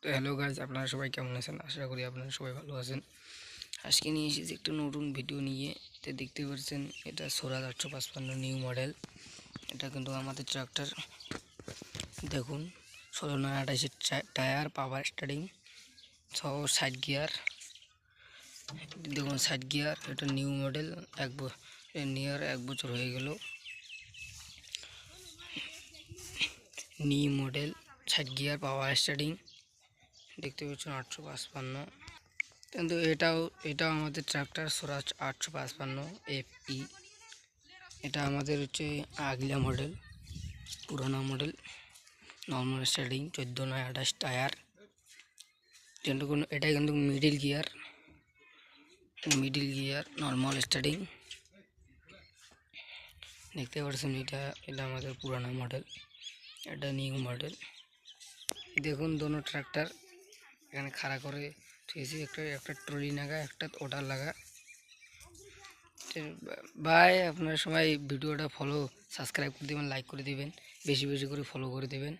তো hello guys, আপনারা সবাই কেমন আছেন? আশা করি আপনারা সবাই ভালো আছেন। আজকে নিয়ে এসেছি একটা নতুন ভিডিও নিয়ে। তো দেখতে পাচ্ছেন এটা স্বরাজ 855 নিউ মডেল। এটা কিন্তু আমাদের ট্রাক্টর। দেখুন 16/28 টায়ার, পাওয়ার স্টারিং সহ সাইড গিয়ার। দেখুন সাইড গিয়ার, এটা নিউ মডেল। নিয়ার 1 বছর হয়ে গেল। নিউ মডেল সাইড গিয়ার, পাওয়ার স্টারিং দেখতে পাচ্ছেন 855। কিন্তু এটাও আমাদের ট্রাক্টর স্বরাজ 855 FE। এটা আমাদের হচ্ছে আগলা মডেল, পুরানো মডেল। Normal starting 14/28 tyre. এটা কিন্তু মিডিল গিয়ার নর্মাল স্টার্টিং দেখতে পাচ্ছেন। এটা আমাদের পুরানো মডেল, এটা নিউ মডেল। দেখুন দোনো ট্রাক্টর এখানে খাড়া করে ঠিয়েছি। একটা ট্রলি লাগা, একটা ওটার লাগা। ভাই আপনারা সবাই ভিডিওটা সাবস্ক্রাইব করে দেবেন, লাইক করে দিবেন, বেশি বেশি করে ফলো করে দেবেন।